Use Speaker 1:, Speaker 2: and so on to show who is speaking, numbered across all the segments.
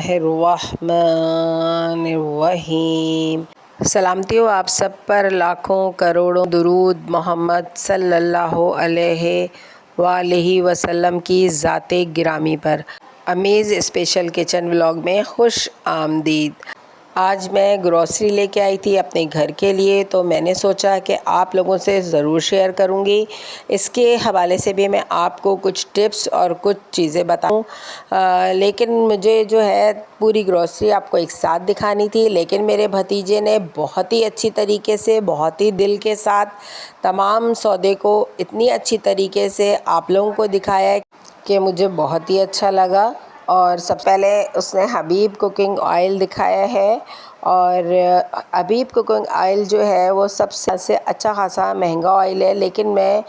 Speaker 1: बिस्मिल्लाहिर्रहमानिर्रहीम। सलामती हो आप सब पर, लाखों करोड़ों दुरूद मोहम्मद सल्लल्लाहु अलैहि वालैहि वसल्लम की ज़ाते गिरामी पर। अमीज़ स्पेशल किचन व्लॉग में खुश आमदीद। आज मैं ग्रॉसरी लेके आई थी अपने घर के लिए, तो मैंने सोचा कि आप लोगों से ज़रूर शेयर करूंगी। इसके हवाले से भी मैं आपको कुछ टिप्स और कुछ चीज़ें बताऊं। लेकिन मुझे जो है पूरी ग्रॉसरी आपको एक साथ दिखानी थी, लेकिन मेरे भतीजे ने बहुत ही अच्छी तरीके से, बहुत ही दिल के साथ तमाम सौदे को इतनी अच्छी तरीके से आप लोगों को दिखाया है कि मुझे बहुत ही अच्छा लगा। और सबसे पहले उसने हबीब कुकिंग ऑयल दिखाया है, और हबीब कुकिंग ऑयल जो है वो सबसे अच्छा खासा महंगा ऑयल है, लेकिन मैं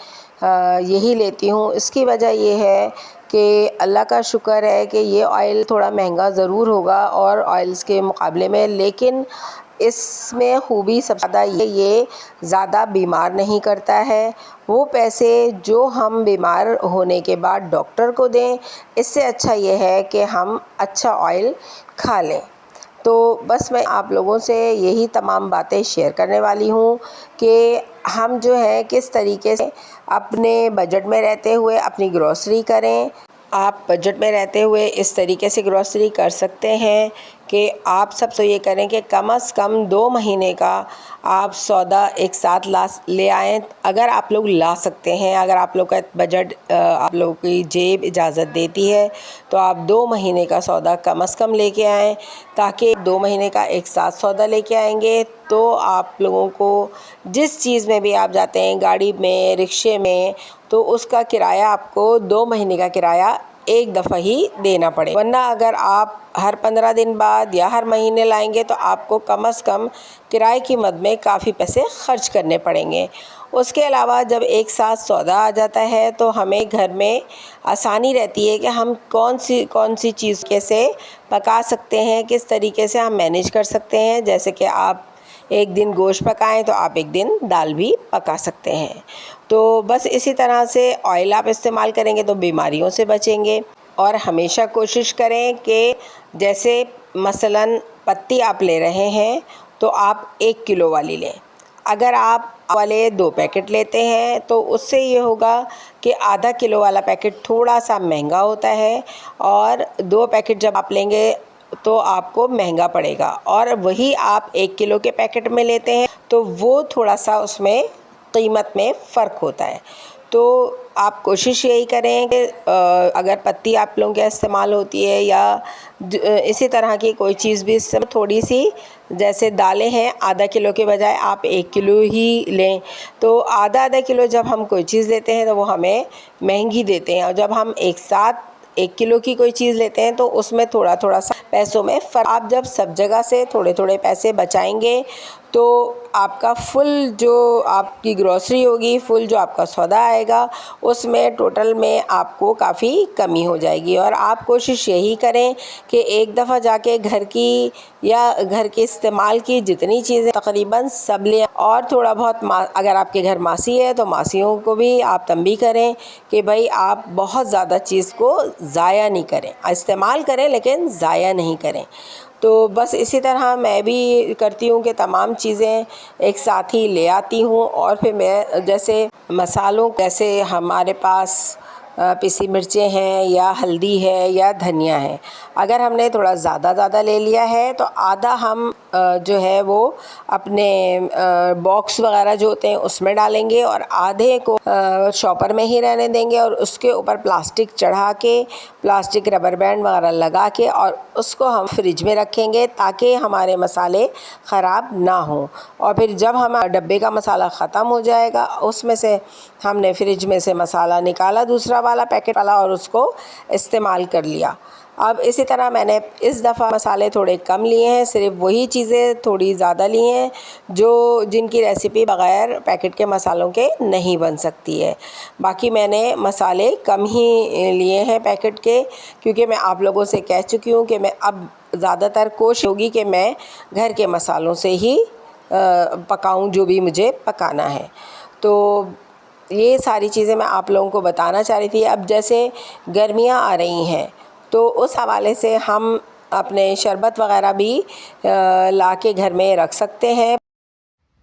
Speaker 1: यही लेती हूँ। इसकी वजह ये है कि अल्लाह का शुक्र है कि ये ऑयल थोड़ा महंगा ज़रूर होगा और ऑयल्स के मुकाबले में, लेकिन इसमें खूबी सबसे ज़्यादा ये ज़्यादा बीमार नहीं करता है। वो पैसे जो हम बीमार होने के बाद डॉक्टर को दें, इससे अच्छा ये है कि हम अच्छा ऑयल खा लें। तो बस मैं आप लोगों से यही तमाम बातें शेयर करने वाली हूँ कि हम जो है किस तरीके से अपने बजट में रहते हुए अपनी ग्रॉसरी करें। आप बजट में रहते हुए इस तरीके से ग्रॉसरी कर सकते हैं कि आप सबसे ये करें कि कम से कम 2 महीने का आप सौदा एक साथ ले आएँ। अगर आप लोग ला सकते हैं, अगर आप लोग का बजट, आप लोगों की जेब इजाज़त देती है, तो आप 2 महीने का सौदा कम से कम लेके आएँ, ताकि 2 महीने का एक साथ सौदा लेके आएंगे तो आप लोगों को जिस चीज़ में भी आप जाते हैं, गाड़ी में, रिक्शे में, तो उसका किराया आपको 2 महीने का किराया एक दफ़ा ही देना पड़े। वरना अगर आप हर 15 दिन बाद या हर महीने लाएंगे तो आपको कम से कम किराए की मद में काफ़ी पैसे खर्च करने पड़ेंगे। उसके अलावा जब एक साथ सौदा आ जाता है तो हमें घर में आसानी रहती है कि हम कौन सी चीज़ कैसे पका सकते हैं, किस तरीके से हम मैनेज कर सकते हैं। जैसे कि आप एक दिन गोश्त पकाएं तो आप एक दिन दाल भी पका सकते हैं। तो बस इसी तरह से ऑयल आप इस्तेमाल करेंगे तो बीमारियों से बचेंगे। और हमेशा कोशिश करें कि जैसे मसलन पत्ती आप ले रहे हैं तो आप 1 किलो वाली लें। अगर आप वाले 2 पैकेट लेते हैं तो उससे ये होगा कि आधा किलो वाला पैकेट थोड़ा सा महंगा होता है, और 2 पैकेट जब आप लेंगे तो आपको महंगा पड़ेगा। और वही आप 1 किलो के पैकेट में लेते हैं तो वो थोड़ा सा उसमें कीमत में फ़र्क होता है। तो आप कोशिश यही करें कि अगर पत्ती आप लोगों के इस्तेमाल होती है या इसी तरह की कोई चीज़ भी, इससे थोड़ी सी, जैसे दालें हैं, आधा किलो के बजाय आप 1 किलो ही लें। तो आधा किलो जब हम कोई चीज़ लेते हैं तो वो हमें महंगी देते हैं, और जब हम एक साथ 1 किलो की कोई चीज़ लेते हैं तो उसमें थोड़ा थोड़ा सा पैसों में फ़र्क। आप जब सब जगह से थोड़े थोड़े पैसे बचाएंगे तो आपका फुल जो आपकी ग्रॉसरी होगी, फुल जो आपका सौदा आएगा, उसमें टोटल में आपको काफ़ी कमी हो जाएगी। और आप कोशिश यही करें कि एक दफ़ा जाके घर की या घर के इस्तेमाल की जितनी चीज़ें तकरीबन सब लें। और थोड़ा बहुत अगर आपके घर मासी है तो मासियों को भी आप तंबीह करें कि भाई आप बहुत ज़्यादा चीज़ को ज़ाया नहीं करें, इस्तेमाल करें लेकिन ज़ाया नहीं करें। तो बस इसी तरह मैं भी करती हूँ कि तमाम चीज़ें एक साथ ही ले आती हूँ। और फिर मैं जैसे मसालों, जैसे हमारे पास पिसी मिर्चें हैं या हल्दी है या धनिया है, अगर हमने थोड़ा ज़्यादा ले लिया है तो आधा हम जो है वो अपने बॉक्स वगैरह जो होते हैं उसमें डालेंगे, और आधे को शॉपर में ही रहने देंगे, और उसके ऊपर प्लास्टिक चढ़ा के, प्लास्टिक रबर बैंड वगैरह लगा के, और उसको हम फ्रिज में रखेंगे ताकि हमारे मसाले ख़राब ना हों। और फिर जब हमारा डब्बे का मसाला ख़त्म हो जाएगा, उसमें से हमने फ्रिज में से मसाला निकाला, दूसरा वाला पैकेट वाला, और उसको इस्तेमाल कर लिया। अब इसी तरह मैंने इस दफ़ा मसाले थोड़े कम लिए हैं, सिर्फ वही चीज़ें थोड़ी ज़्यादा ली हैं जो जिनकी रेसिपी बग़ैर पैकेट के मसालों के नहीं बन सकती है। बाकी मैंने मसाले कम ही लिए हैं पैकेट के, क्योंकि मैं आप लोगों से कह चुकी हूँ कि मैं अब ज़्यादातर कोशिश होगी कि मैं घर के मसालों से ही पकाऊँ जो भी मुझे पकाना है। तो ये सारी चीज़ें मैं आप लोगों को बताना चाह रही थी। अब जैसे गर्मियाँ आ रही हैं तो उस हवाले से हम अपने शरबत वग़ैरह भी ला के घर में रख सकते हैं।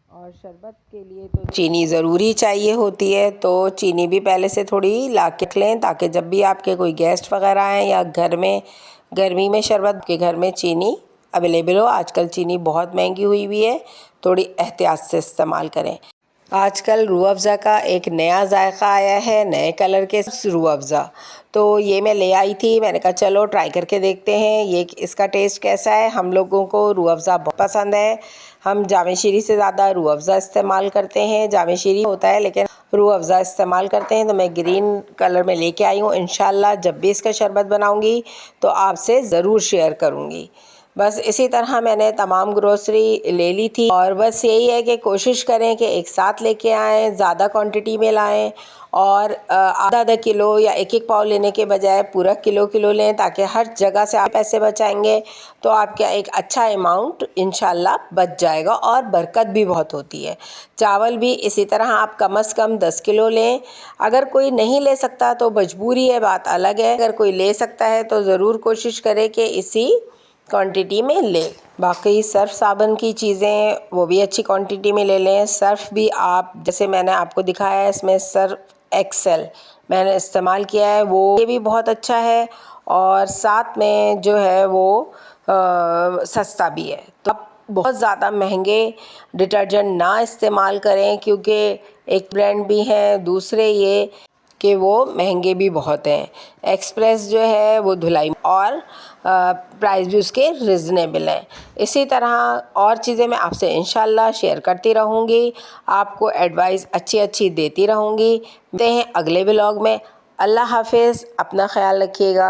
Speaker 1: और शरबत के लिए तो चीनी ज़रूरी चाहिए होती है, तो चीनी भी पहले से थोड़ी ला के रख लें, ताकि जब भी आपके कोई गेस्ट वग़ैरह आएँ या घर में गर्मी में शरबत के घर में चीनी अवेलेबल हो। आजकल चीनी बहुत महंगी हुई है, थोड़ी एहतियात से इस्तेमाल करें। आजकल रूह अफ़ज़ा का एक नया जायका आया है, नए कलर के रूह अफ़ज़ा, तो ये मैं ले आई थी। मैंने कहा चलो ट्राई करके देखते हैं ये इसका टेस्ट कैसा है। हम लोगों को रूह अफ़ज़ा बहुत पसंद है। हम जामे शीरी से ज़्यादा रूह अफ़ज़ा इस्तेमाल करते हैं। जामे शीरी होता है लेकिन रूह अफ़ज़ा इस्तेमाल करते हैं। तो मैं ग्रीन कलर में लेके आई हूँ। इंशाल्लाह जब भी इसका शरबत बनाऊँगी तो आपसे ज़रूर शेयर करूँगी। बस इसी तरह मैंने तमाम ग्रोसरी ले ली थी, और बस यही है कि कोशिश करें कि एक साथ लेके आएँ, ज़्यादा क्वांटिटी में लाएं, और आधा आधा किलो या एक एक पाव लेने के बजाय पूरा किलो किलो लें, ताकि हर जगह से आप पैसे बचाएंगे तो आपका एक अच्छा अमाउंट इंशाल्लाह बच जाएगा, और बरकत भी बहुत होती है। चावल भी इसी तरह आप कम से कम 10 किलो लें। अगर कोई नहीं ले सकता तो मजबूरी है, बात अलग है। अगर कोई ले सकता है तो ज़रूर कोशिश करे कि इसी क्वांटिटी में ले। बाकी सर्फ़ साबुन की चीज़ें वो भी अच्छी क्वांटिटी में ले लें। सर्फ़ भी आप जैसे मैंने आपको दिखाया है, इसमें सर्फ़ एक्सेल मैंने इस्तेमाल किया है, वो ये भी बहुत अच्छा है, और साथ में जो है वो सस्ता भी है। तो आप बहुत ज़्यादा महंगे डिटर्जेंट ना इस्तेमाल करें, क्योंकि एक ब्रांड भी हैं दूसरे ये कि वो महंगे भी बहुत हैं। एक्सप्रेस जो है वो धुलाई और प्राइस भी उसके रिजनेबल हैं। इसी तरह और चीज़ें मैं आपसे इंशाल्लाह शेयर करती रहूँगी, आपको एडवाइस अच्छी अच्छी देती रहूँगी। मिलते हैं अगले व्लॉग में। अल्लाह हाफिज़, अपना ख्याल रखिएगा।